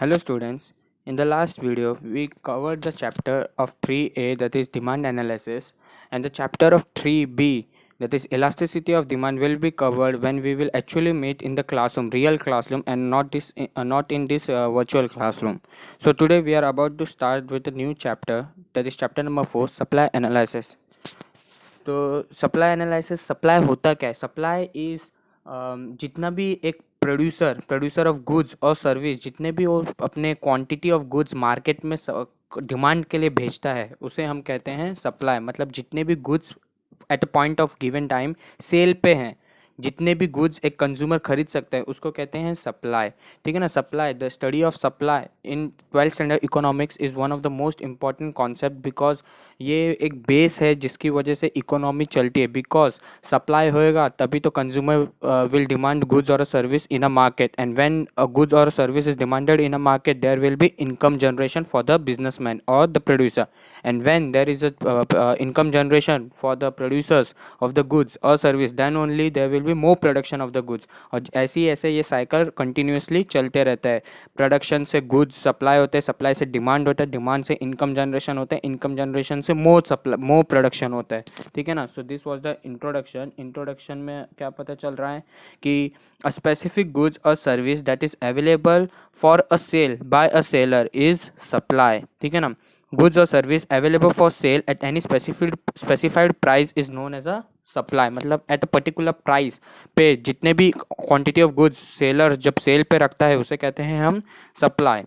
Hello students, in the last video we covered the chapter of 3a, that is demand analysis, and the chapter of 3b, that is elasticity of demand, will be covered when we will actually meet in the classroom, real classroom, and not in this virtual classroom. So today we are about to start with a new chapter, that is chapter number 4, supply analysis. तो supply analysis, supply होता क्या है? Supply is जितना भी एक producer of goods और service, जितने भी वो अपने क्वांटिटी ऑफ गुड्स मार्केट में डिमांड के लिए भेजता है, उसे हम कहते हैं सप्लाई। मतलब जितने भी goods at a point of given time sale पे हैं, जितने भी गुड्स एक कंज्यूमर खरीद सकता है, उसको कहते हैं सप्लाई। ठीक है ना? Supply, the study of supply in 12th standard economics is one of the most important concept, because ये एक बेस है जिसकी वजह से इकोनॉमी चलती है। बिकॉज सप्लाई होएगा तभी तो कंज्यूमर विल डिमांड गुड्स और service in a market, and when a goods और service is demanded in a market, there will be income generation for the businessman और the producer, and when there is a income generation for the producers of the goods और service, then only there will be more production of the goods. और ऐसे ये cycle continuously चलते रहता है। Production से goods supply होते हैं, सप्लाई से डिमांड होता है, डिमांड से इनकम जनरेशन होता है, इनकम जनरेशन से मोर प्रोडक्शन होता है। ठीक है ना? So this was the introduction में क्या पता चल रहा है कि अ स्पेसिफिक गुड्स और service that is available for a sale by a seller is supply. ठीक है ना? गुड्स और service available for sale at any specified price is known as a supply. मतलब एट अ पर्टिकुलर प्राइस पे जितने भी quantity of goods seller जब sale पे रखता है, उसे कहते हैं हम supply.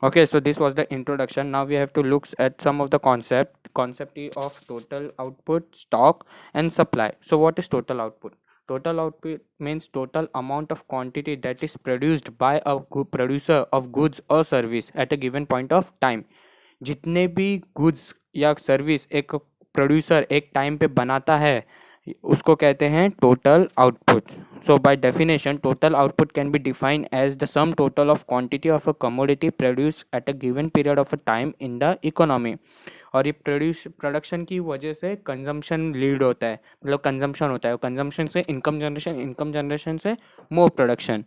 Okay, so this was the introduction. Now we have to look at some of the concept of total output, stock, and supply. So what is total output? Total output means total amount of quantity that is produced by a producer of goods or service at a given point of time. जितने भी goods या service एक producer एक time पे बनाता है, उसको कहते हैं total output. So by definition, total output can be defined as the sum total of quantity of a commodity produced at a given period of a time in the economy. और ये production की वजह से consumption lead होता है, मतलब consumption होता है, कंजम्पशन से इनकम जनरेशन, इनकम जनरेशन से more production.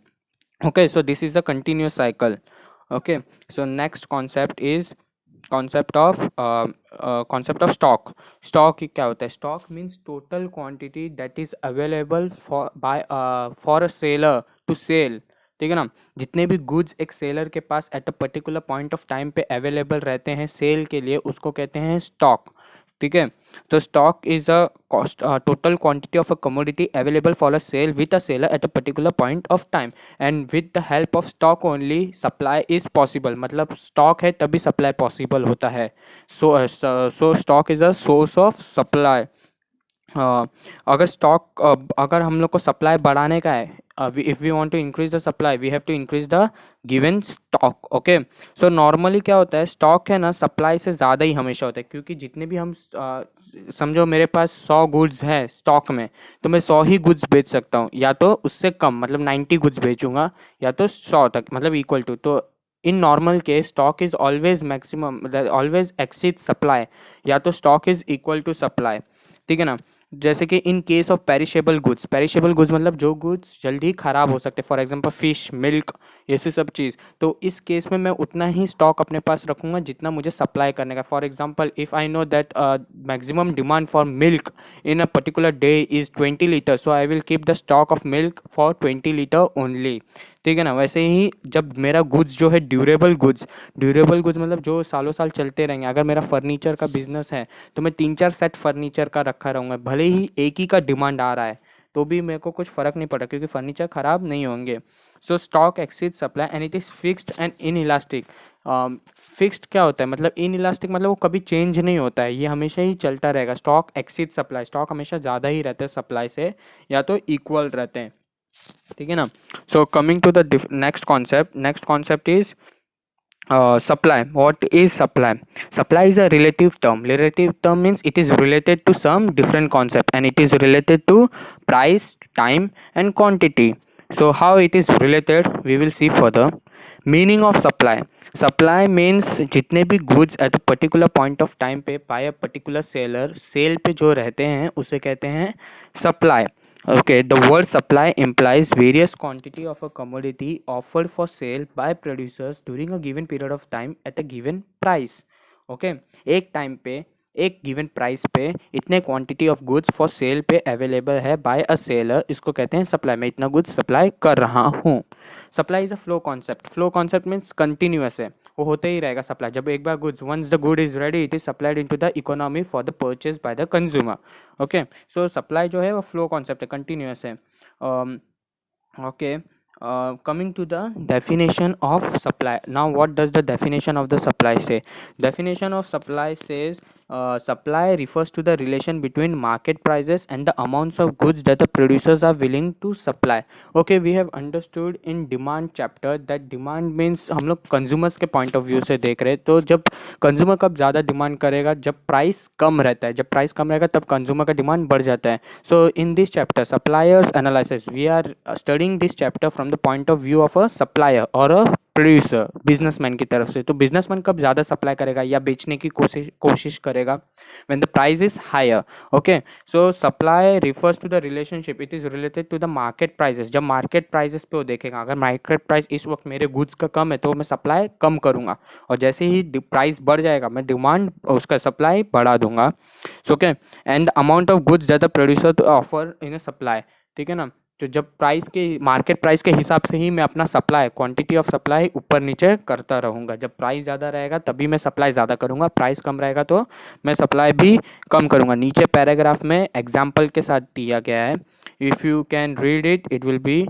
Okay, so this is a continuous cycle. Okay, so next concept is concept of stock क्या होता है? stock means total quantity that is available for a seller to sell। ठीक है ना? जितने भी goods एक सेलर के पास at a particular point of time पे अवेलेबल रहते हैं सेल के लिए, उसको कहते हैं स्टॉक। ठीक है? तो stock is a total quantity of a commodity available for a sale with a seller at a particular point of time, and with the help of stock only supply is possible. मतलब stock है तभी supply possible होता है। So stock is a source of supply. अगर हम लोग को supply बढ़ाने का है, if we want to increase the supply, we have to increase the given stock। Okay, so normally क्या होता है, स्टॉक है ना सप्लाई से ज़्यादा ही हमेशा होता है, क्योंकि जितने भी हम समझो मेरे पास 100 गुड्स है स्टॉक में, तो मैं 100 ही गुड्स बेच सकता हूँ, या तो उससे कम मतलब 90 गुड्स बेचूंगा, या तो 100 तक मतलब इक्वल टू। तो in normal case stock is always maximum, always exceed supply, या तो stock is equal to supply. ठीक है ना? जैसे कि in case of perishable goods मतलब जो गुड्स जल्दी ख़राब हो सकते हैं, फॉर एग्जांपल फिश, मिल्क, ऐसी सब चीज़, तो इस केस में मैं उतना ही स्टॉक अपने पास रखूँगा जितना मुझे सप्लाई करने का। For example if I know that maximum demand for milk in a particular day is 20 litre, so I will keep the stock of milk for 20 litre only. ठीक है ना? वैसे ही जब मेरा गुड्स जो है ड्यूरेबल गुड्स मतलब जो सालों साल चलते रहेंगे। अगर मेरा फर्नीचर का बिजनेस है तो मैं 3-4 सेट फर्नीचर का रखा रहूँगा, भले ही एक ही का डिमांड आ रहा है तो भी मेरे को कुछ फ़र्क नहीं पड़ा, क्योंकि फर्नीचर ख़राब नहीं होंगे। सो stock exceed supply and it is fixed and in elastic. Fixed क्या होता है? मतलब इन इलास्टिक मतलब वो कभी चेंज नहीं होता है, ये हमेशा ही चलता रहेगा। स्टॉक एक्सीड सप्लाई, स्टॉक हमेशा ज़्यादा ही रहते हैं सप्लाई से, या तो इक्वल रहते हैं। ठीक है ना? So coming to the next concept is supply. What is supply? Supply is a relative term means it is related to some different concept, and it is related to price, time, and quantity. So how it is related we will see further. Meaning of supply means जितने भी goods at a particular point of time पे by a particular seller sale पे जो रहते हैं उसे कहते हैं supply। Okay, the word supply implies various quantity of a commodity offered for sale by producers during a given period of time at a given price. Okay, एक time पे एक गिवन प्राइस पे इतने quantity of goods for sale पे available है bye a seller, इसको कहते हैं सप्लाई। मैं इतना गुड्स सप्लाई कर रहा हूँ। Supply is a flow concept. Flow concept means continuous है, वो होते ही रहेगा सप्लाई। जब एक बार goods, once the good is ready, it is supplied into the economy for the purchase by the consumer. Okay, so supply जो है वो फ्लो कॉन्सेप्ट है, कंटिन्यूअस है। Okay, coming to the definition of supply. Now what does the definition of the supply say? Definition of supply says supply refers to the relation between market prices and the amounts of goods that the producers are willing to supply. Okay, we have understood in demand chapter that demand means हम लोग consumers के point of view से देख रहे हैं। तो जब consumer कब ज़्यादा demand करेगा, जब price कम रहता है। जब price कम रहेगा तब consumer का demand बढ़ जाता है। So in this chapter suppliers analysis, we are studying this chapter from the point of view of a supplier or a producer, businessman की तरफ से। तो बिजनेसमैन कब ज़्यादा सप्लाई करेगा या बेचने की कोशिश करेगा, when the price is higher. Okay, so supply refers to the relationship, it is related to the market prices. जब मार्केट प्राइसेस पे वो देखेगा, अगर मार्केट प्राइस इस वक्त मेरे गुड्स का कम है तो मैं सप्लाई कम करूंगा, और जैसे ही प्राइस बढ़ जाएगा मैं डिमांड उसका सप्लाई बढ़ा दूंगा। So okay, and the amount of goods that the producer offer in a supply, ठीक है ना। तो जब प्राइस के, मार्केट प्राइस के हिसाब से ही मैं अपना सप्लाई, क्वांटिटी ऑफ सप्लाई ऊपर नीचे करता रहूँगा। जब प्राइस ज़्यादा रहेगा तभी मैं सप्लाई ज़्यादा करूँगा, प्राइस कम रहेगा तो मैं सप्लाई भी कम करूँगा। नीचे पैराग्राफ में एग्जाम्पल के साथ दिया गया है, if you can read it, it will be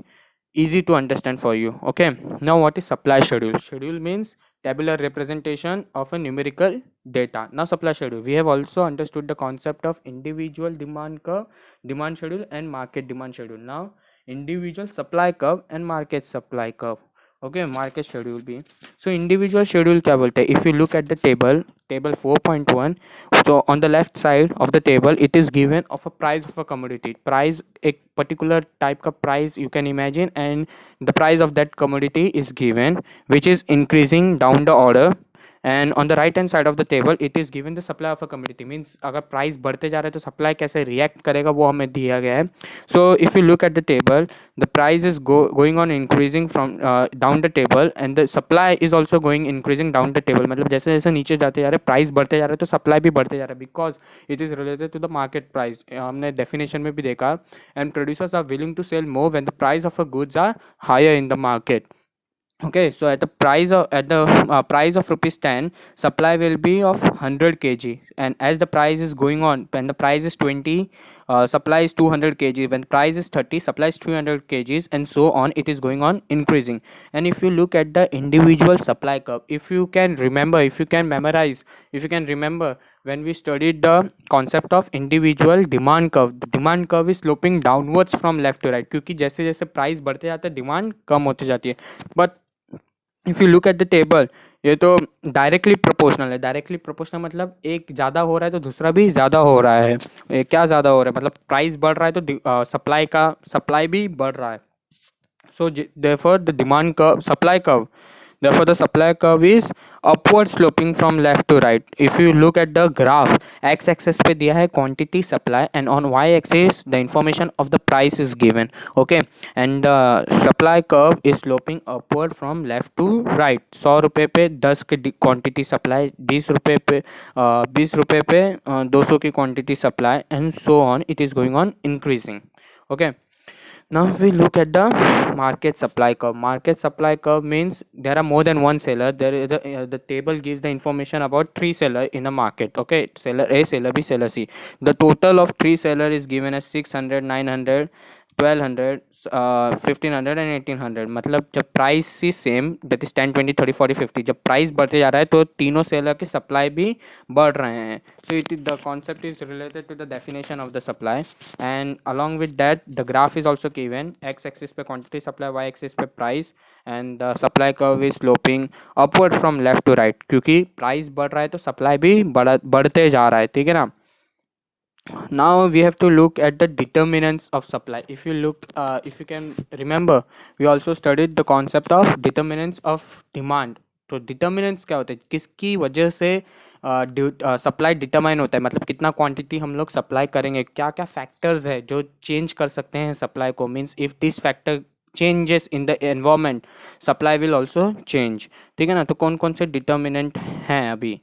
easy to understand for you. Okay, now what is supply schedule? Schedule means tabular representation of a numerical data. Now supply schedule, we have also understood the concept of individual demand curve, demand schedule and market demand schedule. Now individual supply curve and market supply curve. Okay, market schedule भी। So individual schedule क्या बोलते हैं? If you look at the table 4.1, so on the left side of the table it is given of a price of a commodity. Price, एक particular type का price you can imagine, and the price of that commodity is given, which is increasing down the order. And on the right hand side of the table it is given the supply of a commodity, means अगर price बढ़ते जा रहा है तो supply कैसे react करेगा वो हमें दिया गया है। So if you look at the table, the price is going on increasing from down the table and the supply is also going increasing down the table. मतलब जैसे जैसे नीचे जाते जा रहे, प्राइस बढ़ते जा रहे, तो सप्लाई भी बढ़ते जा रहा है, because it is related to the market price. हमने डेफिनेशन में भी देखा, and producers are willing to sell more when the price of a goods are higher in the market. Okay, so at the price of rupees 10, supply will be of 100 kg, and as the price is going on, when the price is 20, supply is 200 kg, when the price is 30, supply is 300 kgs, and so on, it is going on increasing. And if you look at the individual supply curve, if you can remember, if you can memorize, if you can remember, when we studied the concept of individual demand curve, the demand curve is sloping downwards from left to right, क्योंकि जैसे जैसे price बढ़ते जाते हैं demand कम होती जाती है। But if you look at the table, ये तो डायरेक्टली प्रोपोर्शनल है। डायरेक्टली प्रोपोर्शनल मतलब एक ज़्यादा हो रहा है तो दूसरा भी ज़्यादा हो रहा है। ये क्या ज़्यादा हो रहा है, मतलब प्राइस बढ़ रहा है तो सप्लाई भी बढ़ रहा है। So therefore the demand curve, supply curve, therefore the supply curve is upward sloping from left to right. If you look at the graph, x axis पे दिया है quantity supply and on y axis the information of the price is given. Okay, and the supply curve is sloping upward from left to right. 100 रुपये पे 10 की quantity supply, 20 रुपये पे 200 की quantity supply, and so on, it is going on increasing. Okay, now if we look at the market supply curve, market supply curve means there are more than one seller. There is the table gives the information about three seller in a market. Okay, seller A, seller B, seller C. The total of three seller is given as 600, 900, 1200, 1500 and 1800। मतलब जब price he same, that is 10, 20, 30, 40, 50, जब price बढ़ते जा रहा है तो तीनों seller की सप्लाई भी बढ़ रहे हैं। तो it is the concept is related to the definition of the supply, and along with that the graph is also given. X axis पे क्वांटिटी सप्लाई, वाई एक्सिस पे price, and the supply curve is sloping upward from left to right, क्योंकि price बढ़ रहा है तो supply भी बढ़ते जा रहा है, ठीक है ना। Now we have to look at the determinants of supply. If you look, if you can remember, we also studied the concept of determinants of demand. तो डिटर्मिनेंट्स क्या होते हैं, किसकी वजह से सप्लाई डिटरमाइन होता है, मतलब कितना क्वांटिटी हम लोग सप्लाई करेंगे, क्या क्या फैक्टर्स है जो चेंज कर सकते हैं सप्लाई को, means if this factor changes in the environment supply will also change. ठीक है ना, तो कौन कौन से डिटर्मिनेंट हैं अभी।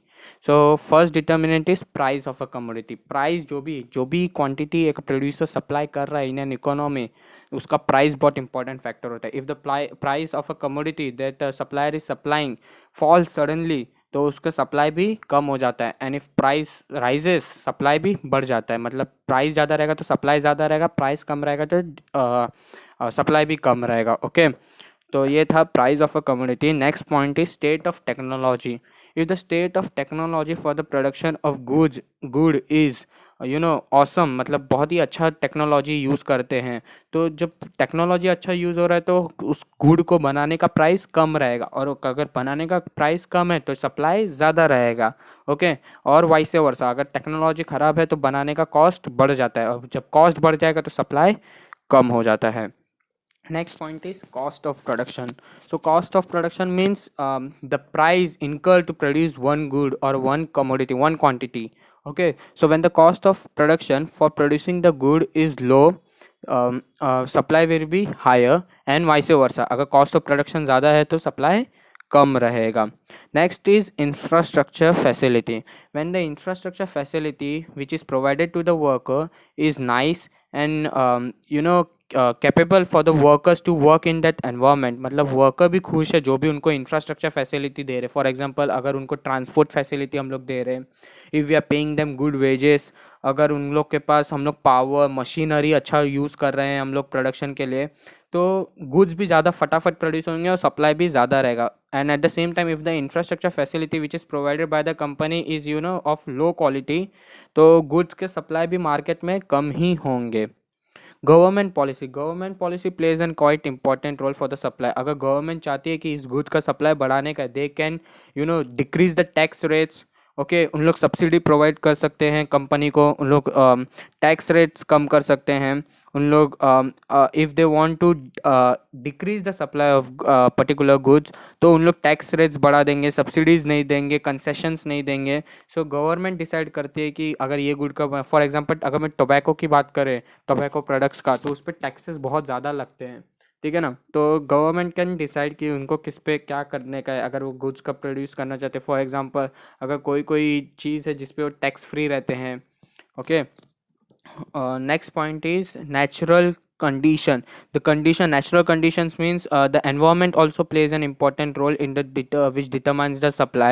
So first determinant is price of a commodity. Price जो भी क्वांटिटी एक प्रोड्यूसर सप्लाई कर रहा है इन एन इकोनॉमी, उसका प्राइस बहुत इंपॉर्टेंट फैक्टर होता है। If the price of a commodity that supplier is supplying fall suddenly, तो उसका सप्लाई भी कम हो जाता है। And if price rises supply भी बढ़ जाता है, मतलब प्राइस ज़्यादा रहेगा तो सप्लाई ज़्यादा रहेगा, प्राइस कम रहेगा तो सप्लाई भी कम रहेगा। ओके, तो ये था price of a commodity. Next point is state of technology. If the state of technology for the production of good is awesome, मतलब बहुत ही अच्छा टेक्नोलॉजी यूज़ करते हैं, तो जब टेक्नोलॉजी अच्छा यूज़ हो रहा है तो उस गुड को बनाने का प्राइस कम रहेगा, और अगर बनाने का प्राइस कम है तो सप्लाई ज़्यादा रहेगा। ओके, और वाइस वर्सा, अगर टेक्नोलॉजी ख़राब है तो बनाने का कॉस्ट बढ़ जाता है, और जब कॉस्ट बढ़ जाएगा तो सप्लाई कम हो जाता है। Next point is cost of production. So cost of production means the price incurred to produce one good or one commodity, one quantity. Okay, so when the cost of production for producing the good is low, supply will be higher and vice versa. अगर cost of production ज़्यादा है तो supply कम रहेगा। Next is infrastructure facility. When the infrastructure facility which is provided to the worker is nice and capable for the workers to work in that environment, मतलब worker भी खुश है जो भी उनको इंफ्रास्ट्रक्चर फैसिलिटी दे रहे। फॉर एग्जांपल अगर उनको ट्रांसपोर्ट फैसिलिटी हम लोग दे रहे हैं, if we are paying them good wages, अगर उन लोग के पास हम लोग पावर मशीनरी अच्छा यूज़ कर रहे हैं हम लोग प्रोडक्शन के लिए, तो गुड्स भी ज़्यादा फटाफट प्रोड्यूस होंगे और सप्लाई भी ज़्यादा रहेगा। And at the same time if the infrastructure facility which is provided by the company is of low quality, तो गुड्स के सप्लाई भी मार्केट में कम ही होंगे। Government policy plays an quite important role for the supply. अगर government चाहती है कि इस गुड का सप्लाई बढ़ाने का, they can decrease the tax rates. Okay, उन लोग सब्सिडी प्रोवाइड कर सकते हैं कंपनी को, उन लोग टैक्स रेट्स कम कर सकते हैं। उन लोग if they want to decrease the supply of particular goods, तो उन लोग टैक्स रेट्स बढ़ा देंगे, सब्सिडीज़ नहीं देंगे, कंसेशंस नहीं देंगे। सो गवर्नमेंट डिसाइड करती है कि अगर ये गुड का, फॉर एग्जांपल अगर मैं टोबैको की बात करें, टोबैको प्रोडक्ट्स का, तो उस पर टैक्सेस बहुत ज़्यादा लगते हैं। ठीक है ना, तो गवर्नमेंट कैन डिसाइड कि उनको किस पे क्या करने का है। अगर वो गुड्स का प्रोड्यूस करना चाहते हैं, फॉर एग्जांपल अगर कोई चीज़ है जिस पे वो टैक्स फ्री रहते हैं। Okay, next point is natural condition. Natural conditions means the environment also plays an important role in the which determines the supply.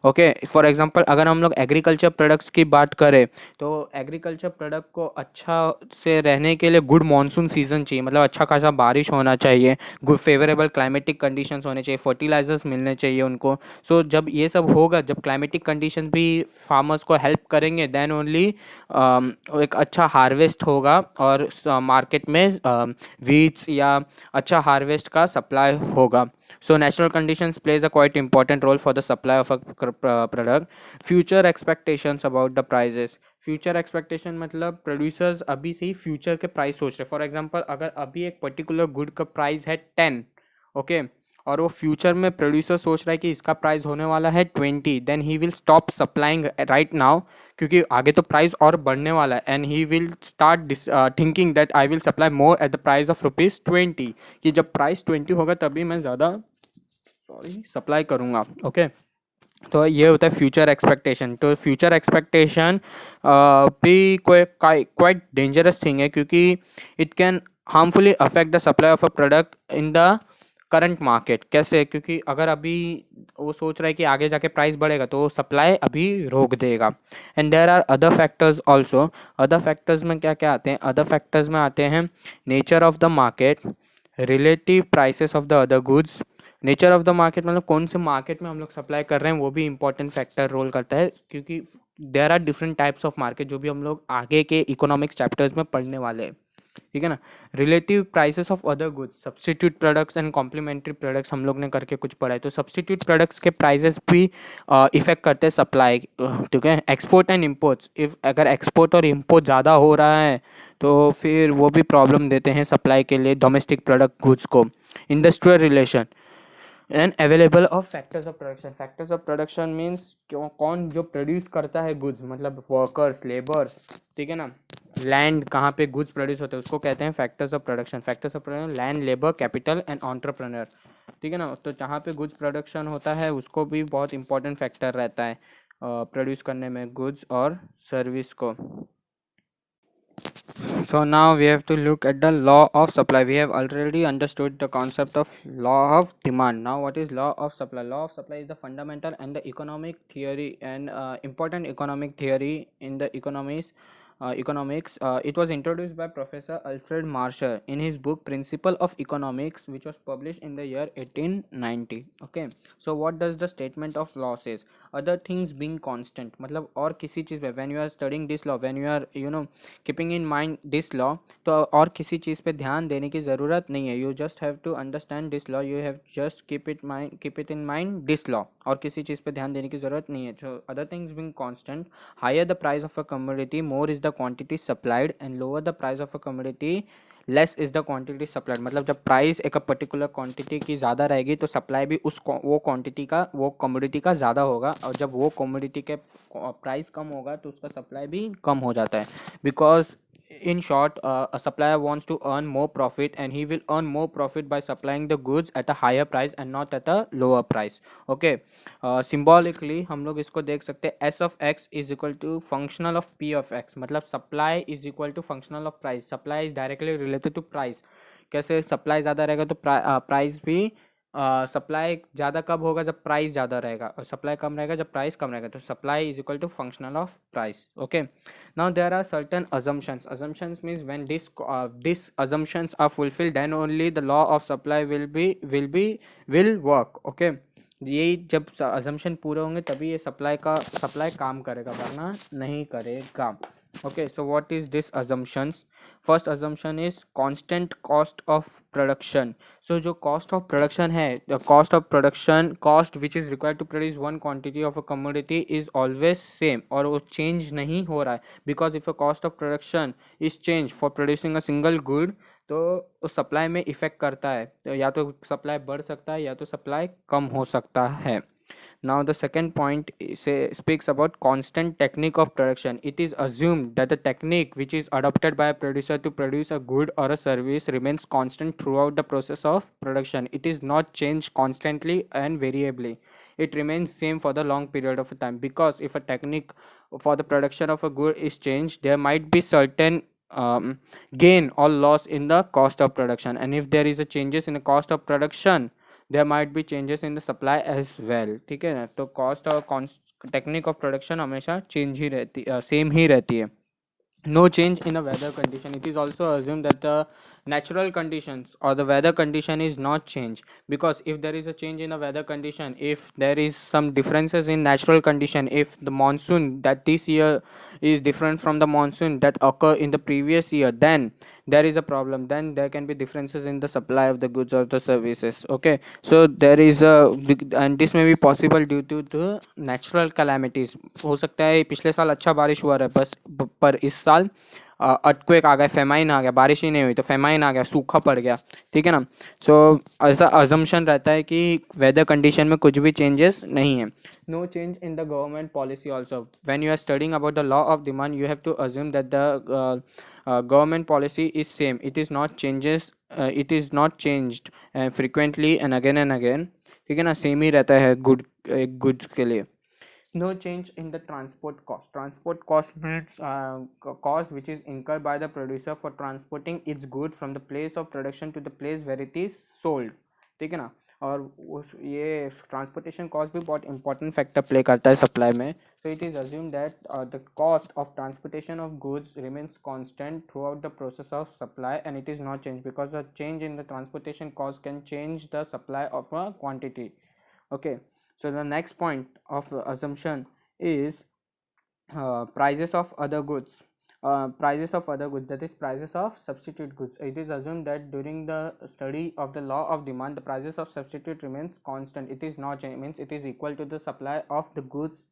Okay, for example अगर हम लोग एग्रीकल्चर प्रोडक्ट्स की बात करें, तो एग्रीकल्चर प्रोडक्ट को अच्छा से रहने के लिए गुड मानसून सीजन चाहिए, मतलब अच्छा खासा बारिश होना चाहिए, गुड फेवरेबल क्लाइमेटिक कंडीशंस होने चाहिए, फर्टिलाइजर्स मिलने चाहिए उनको। सो जब ये सब होगा, जब क्लाइमेटिक कंडीशन भी फार्मर्स को हेल्प करेंगे, देन ओनली एक अच्छा हार्वेस्ट होगा और मार्केट में वीट्स या अच्छा हार्वेस्ट का सप्लाई होगा। So natural conditions plays a quite important role for the supply of a product. Future expectations about the prices. Future expectation मतलब प्रोड्यूसर्स अभी से ही फ्यूचर के प्राइस सोच रहे हैं। फॉर एग्जांपल अगर अभी एक पर्टिकुलर गुड का प्राइस है 10, ओके, और वो फ्यूचर में प्रोड्यूसर सोच रहा है कि इसका प्राइस होने वाला है 20, then he will stop supplying right now, क्योंकि आगे तो प्राइस और बढ़ने वाला है। And he will start thinking that I will supply more at the price of ₹20, कि जब प्राइस 20 होगा तभी मैं ज़्यादा सप्लाई करूँगा। ओके, तो ये होता है फ्यूचर एक्सपेक्टेशन। तो फ्यूचर एक्सपेक्टेशन भी क्वाइट डेंजरस थिंग है, क्योंकि it can harmfully affect the supply of a product in the current market. कैसे? क्योंकि अगर अभी वो सोच रहा है कि आगे जाके प्राइस बढ़ेगा तो सप्लाई अभी रोक देगा। And there are other factors also. Other factors में क्या क्या आते हैं? अदर फैक्टर्स में आते हैं nature of the market, relative prices of the other goods. Nature of the market मतलब कौन से मार्केट में हम लोग सप्लाई कर रहे हैं, वो भी इंपॉर्टेंट फैक्टर रोल करता है, क्योंकि there are different types of market जो भी हम लोग आगे के इकोनॉमिक्स चैप्टर्स में पढ़ने वाले हैं। ठीक है ना। Relative prices of other goods, substitute products and complementary products हम लोग ने करके कुछ पढ़ा है। तो सब्सटीट्यूट प्रोडक्ट्स के प्राइसेस भी इफेक्ट करते हैं सप्लाई। ठीक है। एक्सपोर्ट एंड इम्पोर्ट्स, इफ अगर एक्सपोर्ट और इम्पोर्ट ज़्यादा हो रहा है तो फिर वो भी प्रॉब्लम देते हैं सप्लाई के लिए डोमेस्टिक प्रोडक्ट गुड्स को। Industrial relation, and available of factors of production. Factors of production means कौन जो प्रोड्यूस करता है गुड्स, मतलब वर्कर्स, लेबर्स, ठीक है ना. लैंड कहाँ पे गुड्स प्रोड्यूस होते हैं उसको कहते हैं factors of production. Factors of production land, labour, capital and entrepreneur, ठीक है ना. तो जहाँ पे गुड्स प्रोडक्शन होता है उसको भी बहुत इंपॉर्टेंट फैक्टर रहता है प्रोड्यूस करने में गुड्स और सर्विस को. So now we have to look at the law of supply. We have already understood the concept of law of demand. Now what is law of supply? Law of supply is the fundamental and the economic theory and important economic theory in the economics. It was introduced by Professor Alfred Marshall in his book Principle of Economics, which was published in the year 1890. Okay. So what does the statement of law says? Other things being constant, मतलब और किसी चीज़ पे when you are studying this law, when you are keeping in mind this law, तो और किसी चीज़ पे ध्यान देने की ज़रूरत नहीं है. You just have to understand this law, you have just keep it in mind this law, और किसी चीज़ पे ध्यान देने की ज़रूरत नहीं है. So other things being constant, higher the price of a commodity more is the quantity supplied and lower the price of a commodity less is the quantity supplied. मतलब जब प्राइस एक पर्टिकुलर क्वांटिटी की ज़्यादा रहेगी तो supply भी वो quantity का, वो कमोडिटी का ज़्यादा होगा, और जब वो कमोडिटी के प्राइस कम होगा तो उसका सप्लाई भी कम हो जाता है. Because in short, a supplier wants to earn more profit, and he will earn more profit by supplying the goods at a higher price and not at a lower price. Okay. Symbolically हम लोग इसको देख सकते हैं S of x is equal to functional of P of x. मतलब supply is equal to functional of price. Supply is directly related to price. कैसे supply ज़्यादा रहेगा तो प्राइस भी, सप्लाई ज़्यादा कब होगा जब प्राइस ज़्यादा रहेगा, और सप्लाई कम रहेगा जब प्राइस कम रहेगा. तो supply is equal to functional of price. Okay. Now there are certain assumptions. Assumptions means when these assumptions are fulfilled, then only the law of supply will work. Okay. ये जब assumption पूरे होंगे तभी ये supply काम करेगा, वरना नहीं करेगा. Okay, so what is this assumptions? First assumption is constant cost of production. So जो cost of production है, the cost of production, cost which is required to produce one quantity of a commodity is always same, और वो change नहीं हो रहा है. Because if a cost of production is changed for producing a single good, तो उस supply में effect करता है. तो या तो सप्लाई बढ़ सकता है या तो सप्लाई कम हो सकता है. Now the second point speaks about constant technique of production. It is assumed that the technique which is adopted by a producer to produce a good or a service remains constant throughout the process of production. It is not changed constantly and variably. It remains same for the long period of time, because if a technique for the production of a good is changed, there might be certain gain or loss in the cost of production, and if there is a changes in the cost of production, there might be changes in the supply as well. ठीक है ना. तो cost और technique of production हमेशा change ही रहती, same ही रहती है. No change in the weather condition. It is also assumed that the natural conditions or the weather condition is not change, because if there is a change in the weather condition, if there is some differences in natural condition, if the monsoon that this year is different from the monsoon that occur in the previous year, then there is a problem. Then there can be differences in the supply of the goods or the services. Okay. So there is a, and this may be possible due to the natural calamities. हो सकता है पिछले साल अच्छा बारिश हुआ है, बस पर इस साल अर्थक्वेक आ गया, फेमाइन आ गया, बारिश ही नहीं हुई तो फेमाइन आ गया, सूखा पड़ गया. ठीक है ना. सो ऐसा अजम्पशन रहता है कि वेदर कंडीशन में कुछ भी चेंजेस नहीं है. No change in the government policy also. When you are studying about the law of demand, you have to assume that the government policy is same. It is not changes, it is not changed frequently and again. ठीक है ना. Same ही रहता है goods के लिए. No change in the transport cost. Transport cost means cost which is incurred by the producer for transporting its good from the place of production to the place where it is sold. ठीक है ना. और ये transportation cost भी बहुत important factor play करता है supply में. So it is assumed that the cost of transportation of goods remains constant throughout the process of supply, and it is not changed, because a change in the transportation cost can change the supply of a quantity. Okay. So the next point of assumption is prices of other goods. Prices of other goods, that is prices of substitute goods. It is assumed that during the study of the law of demand, the prices of substitute remains constant. It is not change, means it is equal to the supply of the goods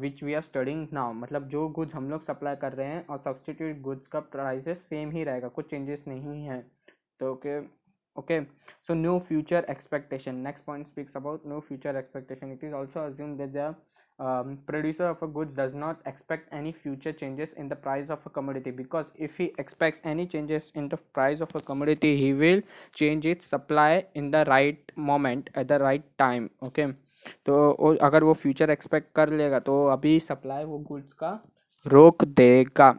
which we are studying now. मतलब जो goods हम लोग supply कर रहे हैं और substitute goods का prices same ही रहेगा, कुछ चेंजेस नहीं है. तो okay. Okay, so no future expectation. Next point speaks about no future expectation. It is also assumed that the producer of a goods does not expect any future changes in the price of a commodity, because if he expects any changes in the price of a commodity, he will change its supply in the right moment at the right time. Okay, तो अगर वो future expect कर लेगा तो अभी supply वो goods का रोक देगा.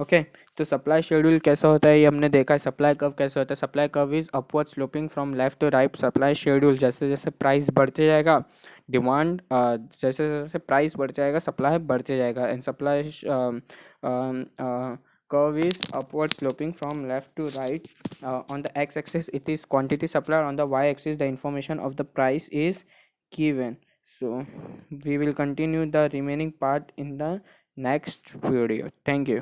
ओके, तो सप्लाई शेड्यूल कैसा होता है ये हमने देखा है. सप्लाई कर्व कैसे होता है. Supply curve is upward sloping from left to right. Supply schedule जैसे जैसे प्राइस बढ़ते जाएगा, डिमांड जैसे जैसे प्राइस बढ़ जाएगा, सप्लाई बढ़ते जाएगा. And supply curve is upward sloping from left to right. On the x-axis it is quantity supplied, on the y-axis the information of the price is given. So we will continue the remaining part in the next video. Thank you.